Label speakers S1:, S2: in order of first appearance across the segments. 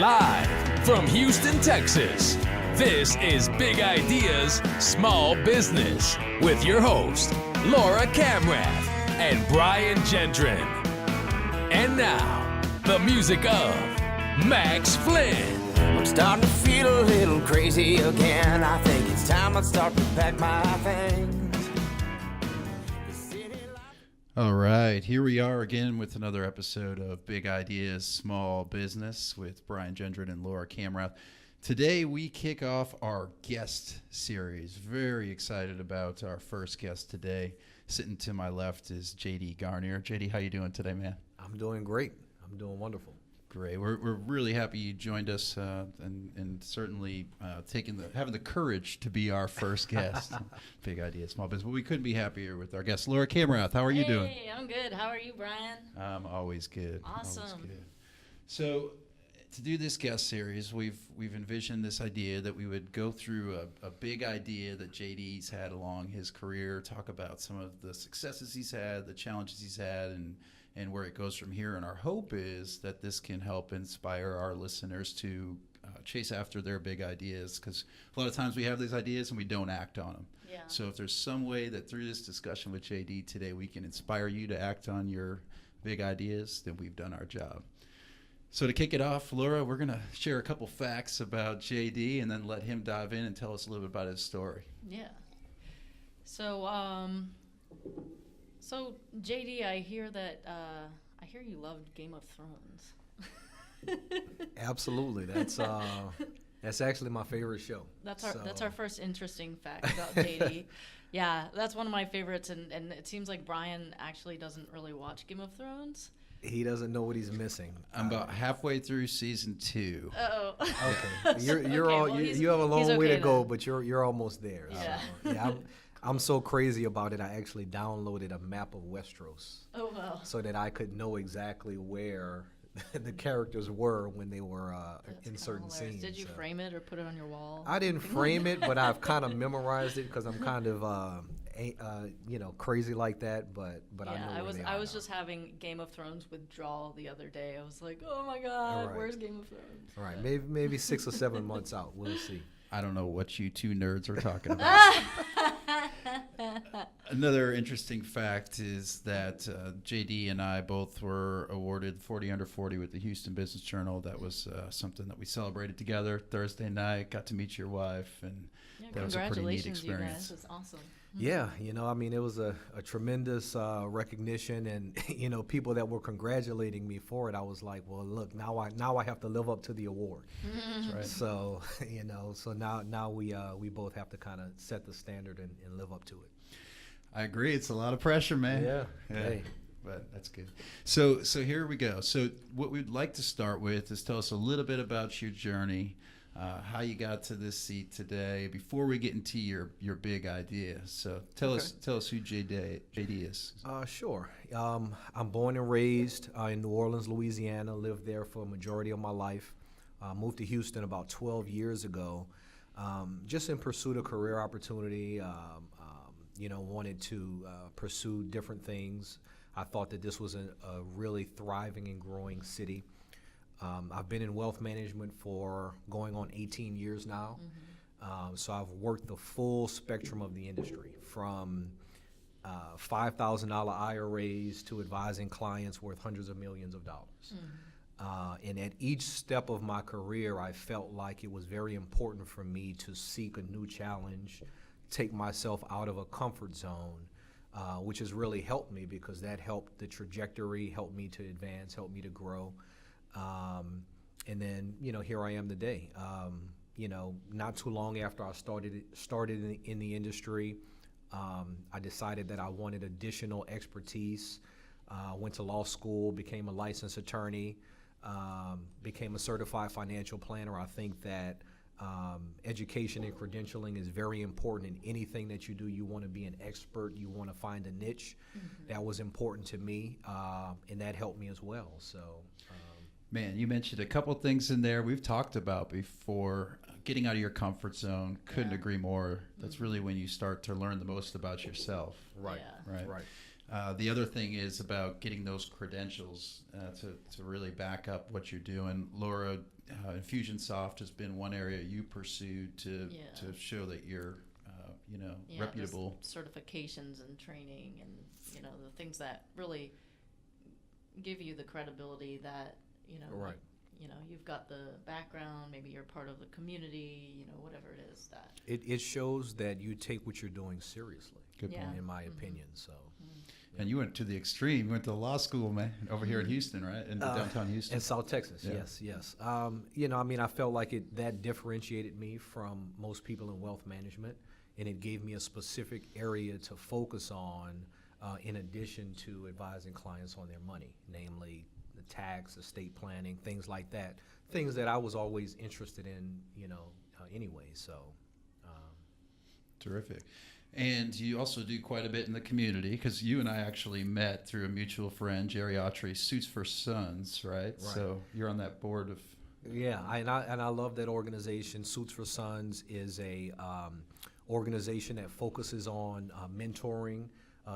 S1: Live from Houston, Texas, this is Big Ideas, Small Business with your host, Laura Kamrath and Brian Gendron. And now, the music of Max Flynn.
S2: I'm starting to feel a little crazy again. I think it's time I start to pack my things.
S3: All right, here we are again with another episode of Big Ideas, Small Business with Brian Gendron and Laura Kamrath. Today we kick off our guest series. Very excited about our first guest today. Sitting to my left is JD Garnier. JD, how you doing today, man?
S4: I'm doing great. I'm doing wonderful.
S3: Great. We're really happy you joined us and certainly having the courage to be our first guest. Big Idea, Small Business. But we couldn't be happier with our guest, Laura Kamrath. How are you doing?
S5: Hey, I'm good. How are you, Brian?
S3: I'm always good.
S5: Awesome.
S3: Always good. So to do this guest series, we've envisioned this idea that we would go through a big idea that JD's had along his career, talk about some of the successes he's had, the challenges he's had, and where it goes from here. And our hope is that this can help inspire our listeners to chase after their big ideas, because a lot of times we have these ideas and we don't act on them.
S5: Yeah.
S3: So if there's some way that through this discussion with JD today we can inspire you to act on your big ideas, then we've done our job. So to kick it off, Laura, we're going to share a couple facts about JD and then let him dive in and tell us a little bit about his story.
S5: Yeah. So JD, I hear you loved Game of Thrones.
S4: Absolutely. That's actually my favorite show.
S5: That's our first interesting fact about JD. Yeah, that's one of my favorites, and it seems like Brian actually doesn't really watch Game of Thrones.
S4: He doesn't know what he's missing.
S3: I'm about halfway through season 2.
S5: Uh-oh.
S4: Okay. You have a long way to go, but you're almost there.
S5: Yeah.
S4: So, yeah. I'm so crazy about it. I actually downloaded a map of Westeros.
S5: Oh, wow.
S4: So that I could know exactly where the characters were when they were in certain scenes.
S5: Did you frame it or put it on your wall?
S4: I didn't frame it, but I've kind of memorized it because I'm kind of crazy like that. But
S5: yeah,
S4: I know
S5: I was just having Game of Thrones withdrawal the other day. I was like, oh my God,
S4: right.
S5: Where's Game of Thrones?
S4: All right, maybe 6 or 7 months out. We'll see.
S3: I don't know what you two nerds are talking about. Another interesting fact is that JD and I both were awarded 40 Under 40 with the Houston Business Journal. That was something that we celebrated together Thursday night. Got to meet your wife, and that was a pretty neat experience.
S5: You guys. That's awesome.
S4: Yeah, it was a tremendous recognition, and people that were congratulating me for it. I was like, well, look, now I have to live up to the award.
S3: That's right.
S4: So so now we both have to kind of set the standard and live up to it.
S3: I agree. It's a lot of pressure, man.
S4: Yeah.
S3: Hey. But that's good. So here we go. So what we'd like to start with is tell us a little bit about your journey, how you got to this seat today, before we get into your big idea. So tell us who JD is.
S4: Sure. I'm born and raised in New Orleans, Louisiana. Lived there for a majority of my life. Moved to Houston about 12 years ago, just in pursuit of career opportunity. Wanted to pursue different things. I thought that this was a really thriving and growing city. I've been in wealth management for going on 18 years now. Mm-hmm. So I've worked the full spectrum of the industry, from $5,000 IRAs to advising clients worth hundreds of millions of dollars. Mm-hmm. And at each step of my career, I felt like it was very important for me to seek a new challenge, take myself out of a comfort zone, which has really helped me, because that helped the trajectory, helped me to advance, helped me to grow. And then, here I am today. Not too long after I started in the industry, I decided that I wanted additional expertise. Went to law school, became a licensed attorney, became a certified financial planner. I think that education and credentialing is very important in anything that you do. You want to be an expert. You want to find a niche. Mm-hmm. That was important to me, and that helped me as well. So,
S3: man, you mentioned a couple things in there we've talked about before. Getting out of your comfort zone. Couldn't agree more. That's really when you start to learn the most about yourself.
S4: Right.
S5: Yeah.
S3: Right. The other thing is about getting those credentials to really back up what you're doing. Laura, Infusionsoft has been one area you pursued to show that you're, reputable.
S5: Certifications and training and, the things that really give you the credibility that,
S4: Right.
S5: You've got the background, maybe you're part of the community, whatever it is that.
S4: It shows that you take what you're doing seriously.
S3: Good
S5: Yeah.
S3: point.
S4: In my opinion, so.
S3: And you went to the extreme. You went to law school, man, over here in Houston, right? In downtown Houston.
S4: In South Texas,
S3: Yeah.
S4: yes. I felt like that differentiated me from most people in wealth management, and it gave me a specific area to focus on in addition to advising clients on their money, namely the tax, estate planning, things like that, things that I was always interested in, anyway, so.
S3: Terrific. And you also do quite a bit in the community, because you and I actually met through a mutual friend, Jerry Autry, Suits for Sons, right? So you're on that board of...
S4: Yeah, I love that organization. Suits for Sons is a organization that focuses on mentoring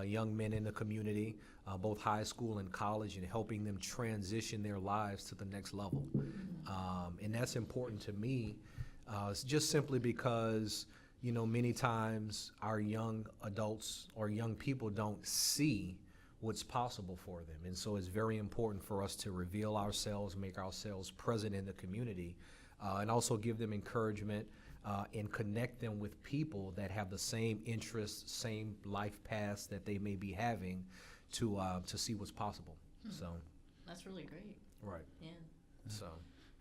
S4: young men in the community, both high school and college, and helping them transition their lives to the next level. And that's important to me, just simply because, many times our young adults or young people don't see what's possible for them. And so it's very important for us to reveal ourselves, make ourselves present in the community, and also give them encouragement and connect them with people that have the same interests, same life paths that they may be having to see what's possible. So.
S5: That's really great.
S4: Right.
S5: Yeah.
S4: So.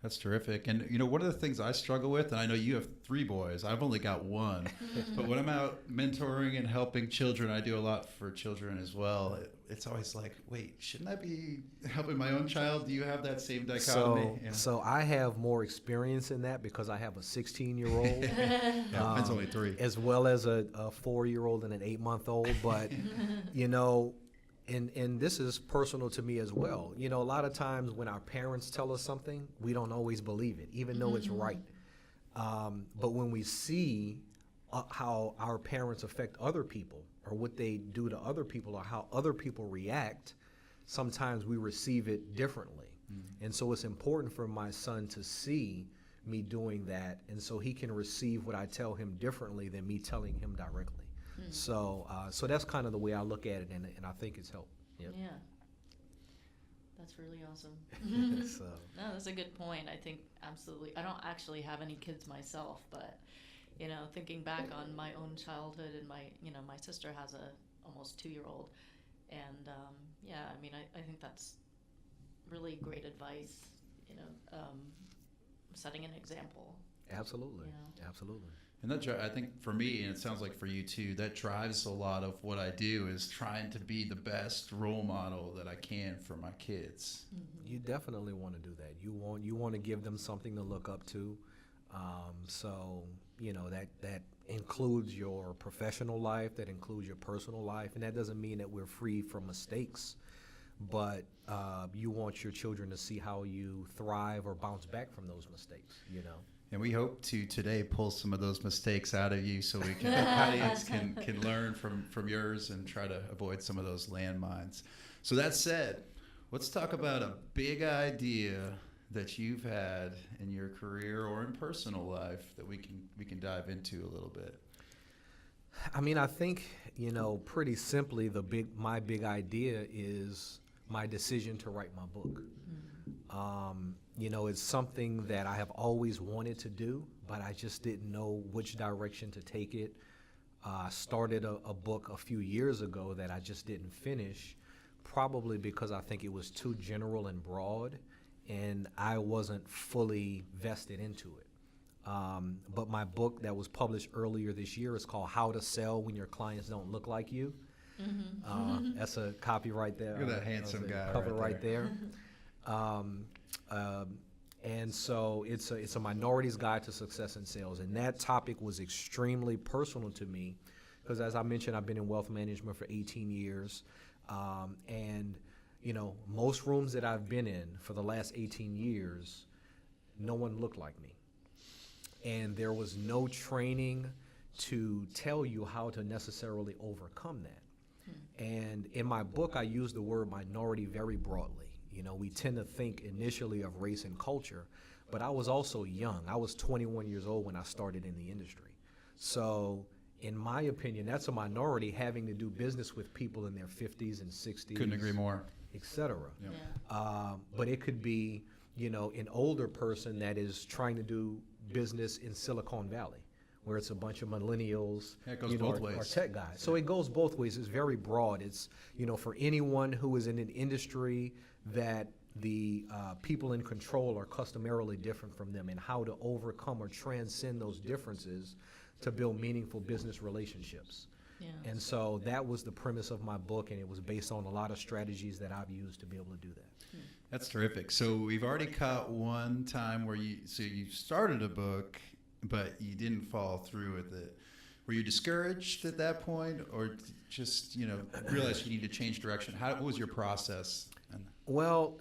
S3: That's terrific. And, one of the things I struggle with, and I know you have 3 boys, I've only got 1, but when I'm out mentoring and helping children, I do a lot for children as well. It's always like, wait, shouldn't I be helping my own child? Do you have that same dichotomy?
S4: So I have more experience in that because I have a 16-year-old.
S3: Mine's only 3.
S4: As well as a 4-year-old and an 8-month-old. But, and this is personal to me as well. A lot of times when our parents tell us something, we don't always believe it, even though it's right. But when we see how our parents affect other people, or what they do to other people, or how other people react, sometimes we receive it differently. And so it's important for my son to see me doing that, and so he can receive what I tell him differently than me telling him directly. So that's kind of the way I look at it, and I think it's helped. Yep.
S5: Yeah. That's really awesome.
S4: So.
S5: No, that's a good point. I think absolutely. I don't actually have any kids myself, but thinking back on my own childhood, and my sister has a almost 2-year-old, and I think that's really great advice. Setting an example.
S4: Absolutely.
S5: Yeah.
S4: Absolutely.
S3: And that, I think for me, and it sounds like for you too, that drives a lot of what I do, is trying to be the best role model that I can for my kids.
S4: You definitely want to do that. You want to give them something to look up to. That includes your professional life, that includes your personal life, and that doesn't mean that we're free from mistakes, but you want your children to see how you thrive or bounce back from those mistakes.
S3: And we hope to today pull some of those mistakes out of you, so we can, the audience can learn from yours and try to avoid some of those landmines. So that said, let's talk about a big idea that you've had in your career or in personal life that we can dive into a little bit.
S4: I think, pretty simply, my big idea is my decision to write my book. It's something that I have always wanted to do, but I just didn't know which direction to take it. I started a book a few years ago that I just didn't finish, probably because I think it was too general and broad, and I wasn't fully vested into it. But my book that was published earlier this year is called How to Sell When Your Clients Don't Look Like You. That's a copy right there.
S3: Look at that handsome guy
S4: cover right there. And so it's a minority's guide to success in sales, and that topic was extremely personal to me because, as I mentioned, I've been in wealth management for 18 years, and most rooms that I've been in for the last 18 years, no one looked like me, and there was no training to tell you how to necessarily overcome that. And in my book, I use the word minority very broadly. You know, we tend to think initially of race and culture, but I was also young. I was 21 years old when I started in the industry. So in my opinion, that's a minority, having to do business with people in their 50s and 60s.
S3: Couldn't agree more.
S4: Et cetera.
S3: Yeah.
S4: But it could be, you know, an older person that is trying to do business in Silicon Valley, where it's a bunch of millennials,
S3: Yeah, it goes both ways.
S4: or tech guys. So it goes both ways. It's very broad. It's, you know, for anyone who is in an industry that the people in control are customarily different from them, and how to overcome or transcend those differences to build meaningful business relationships.
S5: Yeah.
S4: And so that was the premise of my book, and it was based on a lot of strategies that I've used to be able to do that.
S3: That's terrific. So we've already caught one time where you started a book, but you didn't follow through with it. Were you discouraged at that point, or just, you know, realized you need to change direction? What was your process?
S4: Well,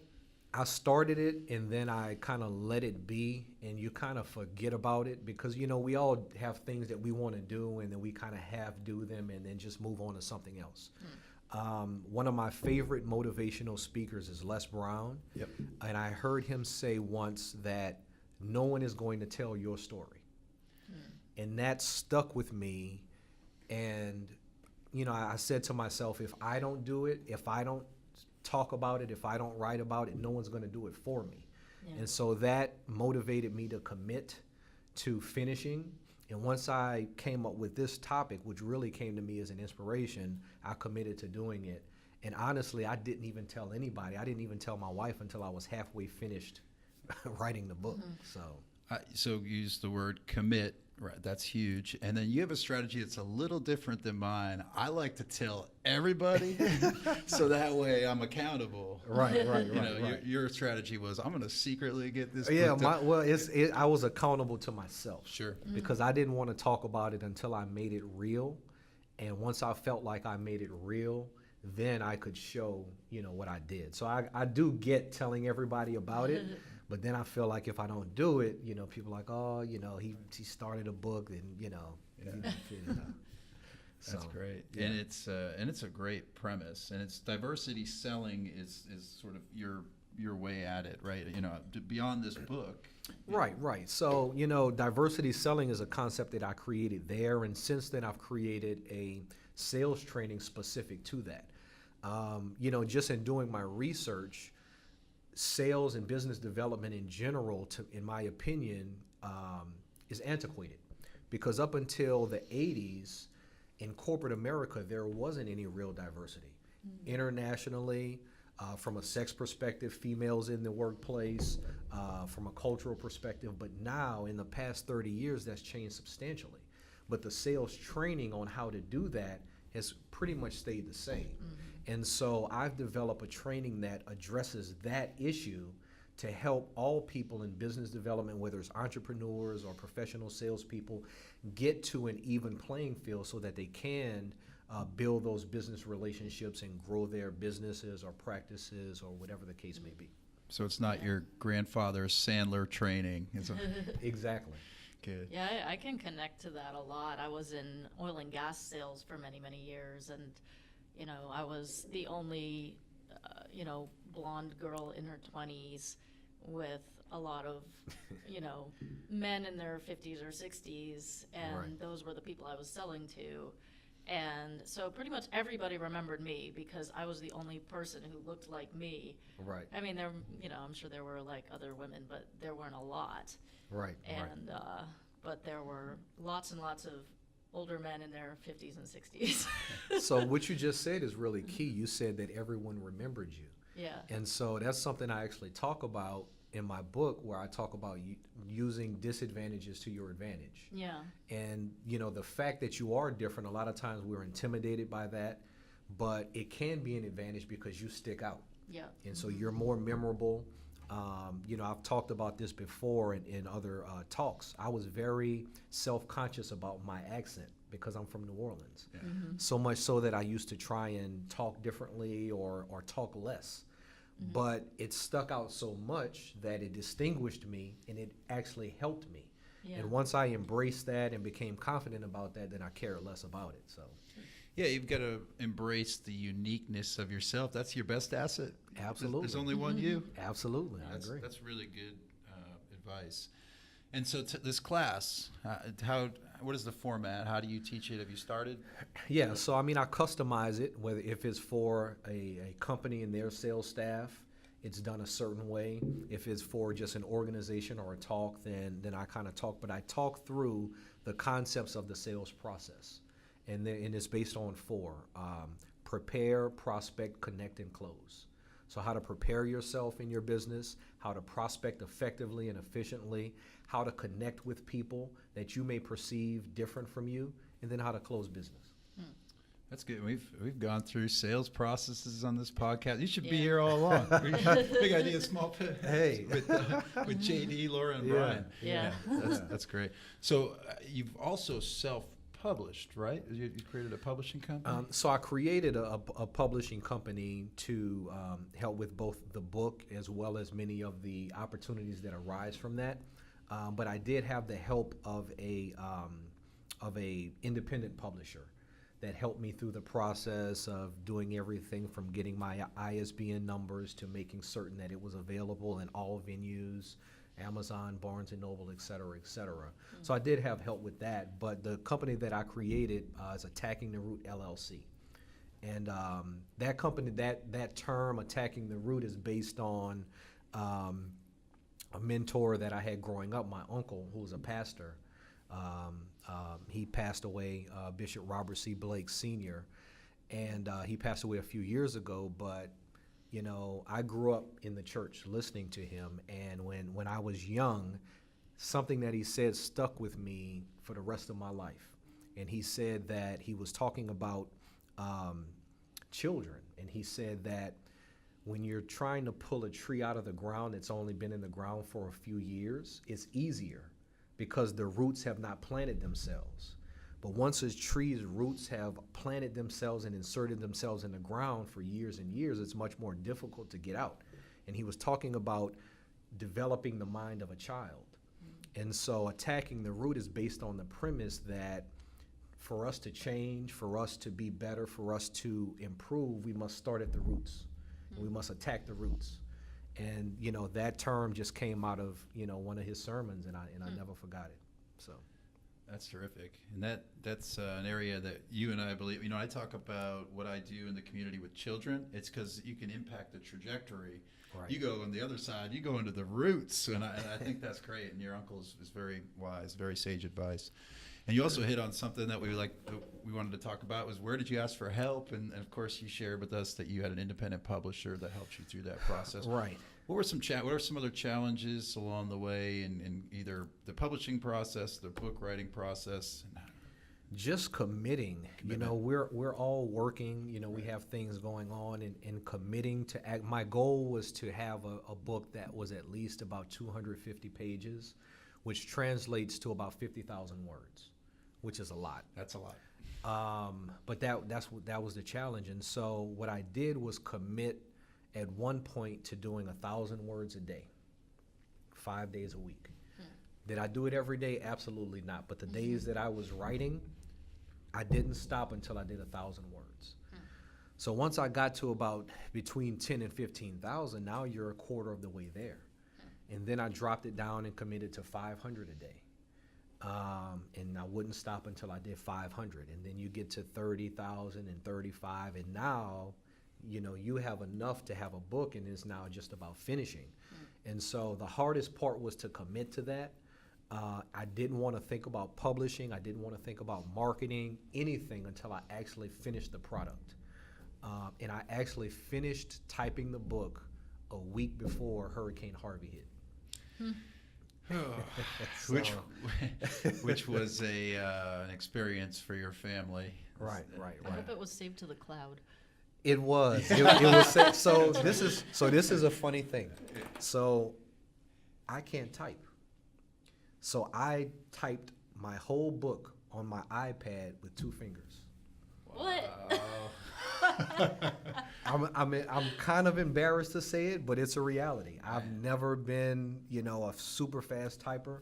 S4: I started it, and then I kind of let it be, and you kind of forget about it, because, you know, we all have things that we want to do, and then we kind of do them and then just move on to something else. One of my favorite motivational speakers is Les Brown.
S3: Yep.
S4: And I heard him say once that no one is going to tell your story. And that stuck with me. And, you know, I said to myself, if I don't do it, if I don't talk about it, if I don't write about it, no one's going to do it for me.
S5: Yeah.
S4: And so that motivated me to commit to finishing. And once I came up with this topic, which really came to me as an inspiration, I committed to doing it. And honestly, I didn't even tell anybody. I didn't even tell my wife until I was halfway finished writing the book.
S3: So you use the word commit. Right, that's huge. And then you have a strategy that's a little different than mine. I like to tell everybody, so that way I'm accountable.
S4: Right.
S3: You know, your strategy was, I'm going to secretly get this.
S4: Yeah,
S3: book done.
S4: I was accountable to myself.
S3: Sure.
S4: Because I didn't want to talk about it until I made it real. And once I felt like I made it real, then I could show, you know, what I did. So I do get telling everybody about it. But then I feel like if I don't do it, you know, people are like, oh, you know, he started a book, and, you know.
S3: That's great.
S4: Yeah.
S3: And it's a great premise. And it's diversity selling is sort of your way at it, right? You know, beyond this book.
S4: Right. So, you know, diversity selling is a concept that I created there. And since then, I've created a sales training specific to that. You know, just in doing my research, sales and business development in general, in my opinion, is antiquated, because up until the 80s in corporate America, there wasn't any real diversity. Internationally, from a sex perspective, females in the workplace, from a cultural perspective, but now in the past 30 years, that's changed substantially. But the sales training on how to do that has pretty much stayed the same. And so I've developed a training that addresses that issue to help all people in business development, whether it's entrepreneurs or professional salespeople, get to an even playing field so that they can build those business relationships and grow their businesses or practices or whatever the case may be.
S3: So it's not your grandfather's Sandler training.
S4: Exactly.
S3: Good.
S5: Yeah, I can connect to that a lot. I was in oil and gas sales for many, many years, and you know, I was the only, you know, blonde girl in her 20s with a lot of, you know, men in their 50s or 60s, and
S4: Right.
S5: those were the people I was selling to. And so pretty much everybody remembered me because I was the only person who looked like me.
S4: Right.
S5: I mean, you know, I'm sure there were like other women, but there weren't a lot.
S4: Right.
S5: And, but there were lots and lots of older men in their 50s and 60s.
S4: So what you just said is really key. You said that everyone remembered you.
S5: Yeah.
S4: And so that's something I actually talk about in my book, where I talk about using disadvantages to your advantage.
S5: Yeah.
S4: And, you know, the fact that you are different, a lot of times we're intimidated by that, but it can be an advantage because you stick out.
S5: Yeah.
S4: And so you're more memorable. You know, I've talked about this before in other talks. I was very self-conscious about my accent because I'm from New Orleans.
S3: Yeah.
S4: So much so that I used to try and talk differently or talk less. But it stuck out so much that it distinguished me, and it actually helped me.
S5: Yeah.
S4: And once I embraced that and became confident about that, then I cared less about it. So,
S3: Yeah, you've got to embrace the uniqueness of yourself. That's your best asset.
S4: Absolutely.
S3: There's only one you.
S4: Absolutely, I agree.
S3: That's really good advice. And so this class, what is the format? How do you teach it? Have you started?
S4: Yeah, so I mean, I customize it, whether if it's for a company and their sales staff, it's done a certain way. If it's for just an organization or a talk, then I kind of talk, but I talk through the concepts of the sales process. And it's based on 4: prepare, prospect, connect, and close. So how to prepare yourself in your business, how to prospect effectively and efficiently, how to connect with people that you may perceive different from you, and then how to close business.
S3: That's good. We've gone through sales processes on this podcast. You should be here all along. Big idea, small pit.
S4: Hey,
S3: with JD, Laura, and Brian.
S5: Yeah.
S3: That's great. So you've also self-published, right? You created a publishing company.
S4: So I created a publishing company to help with both the book as well as many of the opportunities that arise from that. But I did have the help of a independent publisher that helped me through the process of doing everything from getting my ISBN numbers to making certain that it was available in all venues, Amazon, Barnes & Noble, et cetera, et cetera. So I did have help with that, but the company that I created is Attacking the Root LLC. And that company, that term, Attacking the Root, is based on a mentor that I had growing up, my uncle, who was a pastor. He passed away, Bishop Robert C. Blake Sr., and he passed away a few years ago, but you know, I grew up in the church listening to him, and when I was young, something that he said stuck with me for the rest of my life. And he said that he was talking about children, and he said that when you're trying to pull a tree out of the ground that's only been in the ground for a few years, it's easier because the roots have not planted themselves. But once a tree's roots have planted themselves and inserted themselves in the ground for years and years, it's much more difficult to get out. And he was talking about developing the mind of a child. And so Attacking the Root is based on the premise that for us to change, for us to be better, for us to improve, we must start at the roots. We must attack the roots. And you know, that term just came out of, you know, one of his sermons, and I never forgot it. So
S3: that's terrific. And that's an area that you and I believe, you know, I talk about what I do in the community with children. It's because you can impact the trajectory. Right. You go on the other side, you go into the roots, and I think that's great. And your uncle is very wise, very sage advice. And you also hit on something that we wanted to talk about, was where did you ask for help? And of course, you shared with us that you had an independent publisher that helped you through that process.
S4: Right.
S3: What were some other challenges along the way in either the publishing process, the book writing process?
S4: Just committing. You know, we're all working. You know, we have things going on, and committing to act. My goal was to have a book that was at least about 250 pages, which translates to about 50,000 words, which is a lot.
S3: That's a lot.
S4: But that was the challenge. And so what I did was commit at one point to doing 1,000 words a day, 5 days a week. Did I do it every day? Absolutely not. But the days that I was writing, I didn't stop until I did 1,000 words. So once I got to about between 10 and 15,000, now you're a quarter of the way there. And then I dropped it down and committed to 500 a day. And I wouldn't stop until I did 500. And then you get to 30,000 and 35. And now, you know, you have enough to have a book, and it's now just about finishing. And so the hardest part was to commit to that. I didn't want to think about publishing. I didn't want to think about marketing, anything, until I actually finished the product. And I actually finished typing the book a week before Hurricane Harvey hit.
S3: Which was an experience for your family.
S4: Right.
S5: I hope it was saved to the cloud.
S4: It was. It was. So this is a funny thing. So I can't type. So I typed my whole book on my iPad with 2 fingers.
S5: What?
S4: I'm kind of embarrassed to say it, but it's a reality. I've never been, you know, a super fast typer,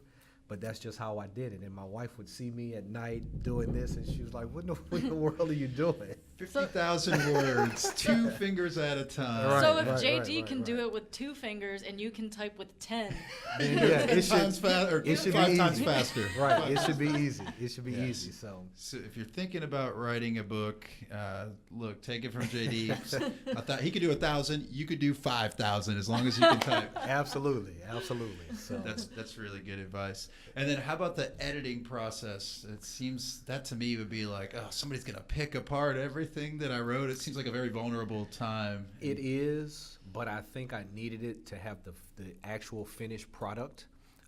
S4: but that's just how I did it. And my wife would see me at night doing this, and she was like, what in the world are you doing?
S3: 50,000 words, 2 fingers at a time.
S5: So if JD can do it with 2 fingers and you can type with 10.
S4: Then, yeah, it should,
S3: it should be 5 times faster.
S4: Right, it should be easy. It should be easy. So
S3: if you're thinking about writing a book, look, take it from JD. I thought he could do 1,000. You could do 5,000 as long as you can type.
S4: Absolutely. So
S3: That's really good advice. And then how about the editing process? It seems that to me would be like, oh, somebody's gonna pick apart everything that I wrote. It seems like a very vulnerable time.
S4: It is, but I think I needed it to have the actual finished product.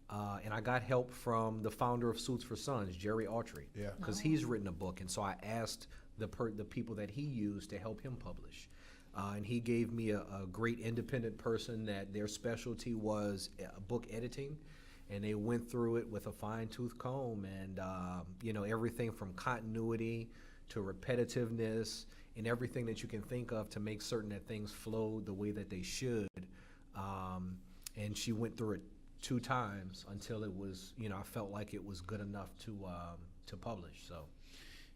S4: And I got help from the founder of Suits for Sons, Jerry Autry, because he's written a book. And so I asked the people that he used to help him publish. And he gave me a great independent person that their specialty was book editing. And they went through it with a fine-tooth comb, and everything from continuity to repetitiveness and everything that you can think of to make certain that things flow the way that they should. And she went through it 2 times until it was, I felt like it was good enough to publish.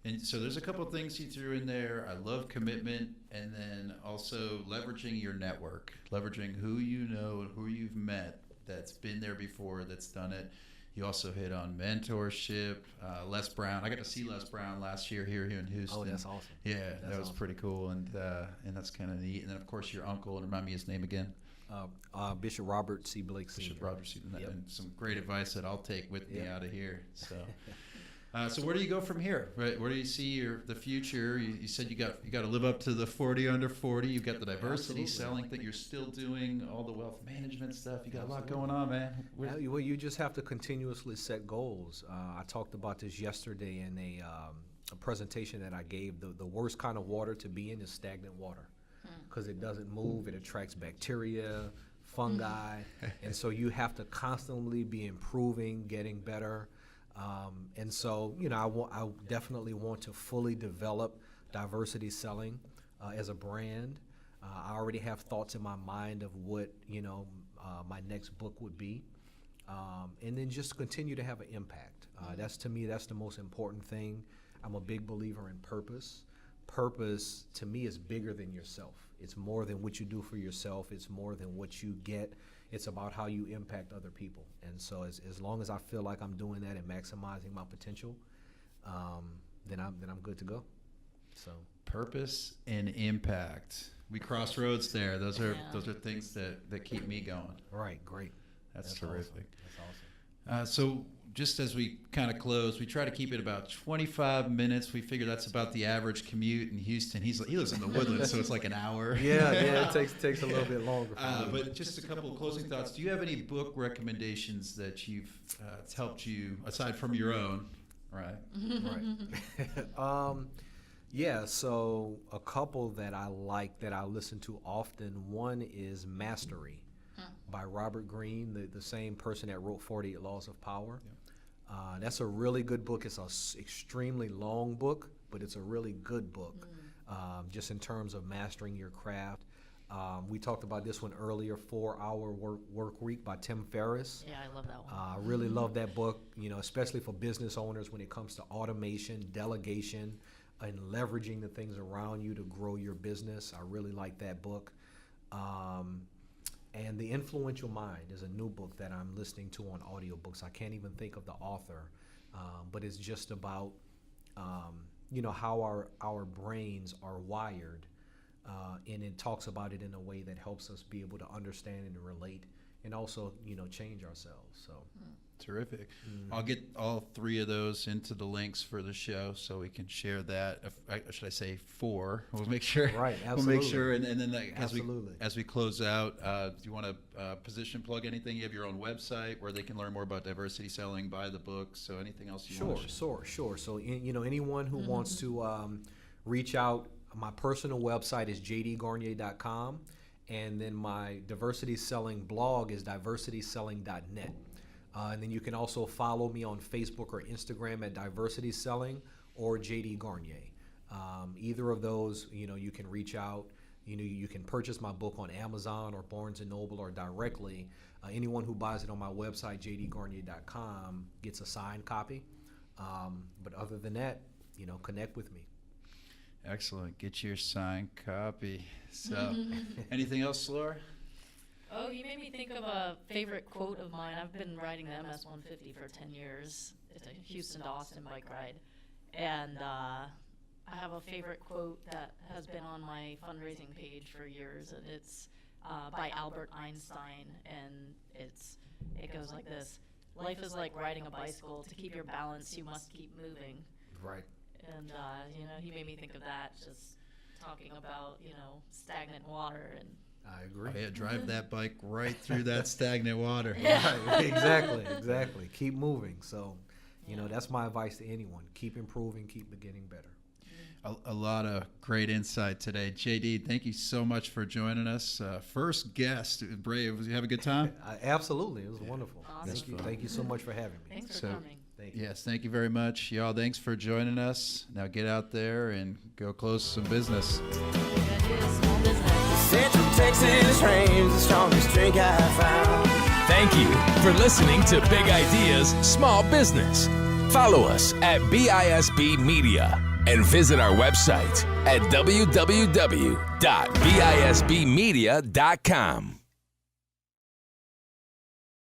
S3: And so there's a couple of things you threw in there. I love commitment, and then also leveraging your network, leveraging who you know and who you've met that's been there before, that's done it. You also hit on mentorship. Les Brown, I got to see Les Brown last year here in Houston.
S4: Oh, that's awesome.
S3: Yeah,
S4: that's
S3: that was
S4: awesome.
S3: Pretty cool, and that's kind of neat. And then of course your uncle, and remind me his name again.
S4: Bishop Robert C. Blake Sr.
S3: Bishop Robert C.
S4: Yep.
S3: And some great advice that I'll take with me out of here. So. So where do you go from here? Right, where do you see the future? You said you got to live up to the 40 under 40. You've got the diversity selling thing. You're still doing all the wealth management stuff. You got a lot going on, man.
S4: Well, you just have to continuously set goals. I talked about this yesterday in a presentation that I gave. The worst kind of water to be in is stagnant water, because it doesn't move. It attracts bacteria, fungi, and so you have to constantly be improving, getting better. And so, I definitely want to fully develop diversity selling as a brand. I already have thoughts in my mind of what, my next book would be. And then just continue to have an impact. That's the most important thing. I'm a big believer in purpose. Purpose, to me, is bigger than yourself. It's more than what you do for yourself. It's more than what you get. It's about how you impact other people. And so as long as I feel like I'm doing that and maximizing my potential, then I'm good to go. So
S3: purpose and impact. We cross roads there. Those are things that keep me going.
S4: Right, great.
S3: That's terrific.
S4: Awesome. That's awesome.
S3: So just as we kind of close, we try to keep it about 25 minutes. We figure that's about the average commute in Houston. He lives in the Woodlands, so it's like an hour.
S4: Yeah, it takes a little bit longer.
S3: But just a couple of closing thoughts. Do you have any book recommendations that you've helped you, aside from your own? Right.
S4: Yeah, so a couple that I like that I listen to often. One is Mastery by Robert Greene, the same person that wrote 48 Laws of Power. Yeah. That's a really good book. It's an extremely long book, but it's a really good book, just in terms of mastering your craft. We talked about this one earlier, 4-Hour Work Week by Tim Ferriss.
S5: Yeah, I love that one.
S4: I really love that book, especially for business owners when it comes to automation, delegation, and leveraging the things around you to grow your business. I really like that book. And The Influential Mind is a new book that I'm listening to on audiobooks. I can't even think of the author, but it's just about, how our brains are wired, and it talks about it in a way that helps us be able to understand and relate, and also, change ourselves. So.
S3: Terrific. I'll get all 3 of those into the links for the show so we can share that. Should I say 4? We'll make sure.
S4: Right, absolutely.
S3: We'll make sure. And then
S4: absolutely.
S3: As we close out, do you want to position plug anything? You have your own website where they can learn more about diversity selling, buy the book. So anything else you want to share?
S4: Sure. So, anyone who wants to reach out, my personal website is jdgarnier.com. And then my diversity selling blog is diversityselling.net. And then you can also follow me on Facebook or Instagram at Diversity Selling or JD Garnier. Either of those, you can reach out. You can purchase my book on Amazon or Barnes & Noble or directly. Anyone who buys it on my website, jdgarnier.com, gets a signed copy. But other than that, connect with me.
S3: Excellent. Get your signed copy. So, anything else, Laura?
S5: Oh, you made me think of a favorite quote of mine. I've been riding the MS 150 for 10 years. It's a Houston to Austin bike ride. And I have a favorite quote that has been on my fundraising page for years, and it's by Albert Einstein, and it goes like this: "Life is like riding a bicycle. To keep your balance, you must keep moving."
S4: Right.
S5: And he made me think of that, just talking about stagnant water. And
S4: I agree.
S3: Oh, yeah, drive that bike right through that stagnant water.
S4: Right, exactly. Keep moving. So, that's my advice to anyone. Keep improving, keep getting better.
S3: A lot of great insight today. JD, thank you so much for joining us. First guest, Brave. Did you have a good time?
S4: Absolutely. It was wonderful.
S5: Awesome.
S4: Thank you so much for having me.
S5: Thanks for coming.
S4: Thank you.
S3: Yes, thank you very much. Y'all, thanks for joining us. Now get out there and go close some business.
S5: That is small business.
S2: Central Texas reigns the strongest drink I found.
S1: Thank you for listening to Big Ideas Small Business. Follow us at BISB Media and visit our website at www.bisbmedia.com.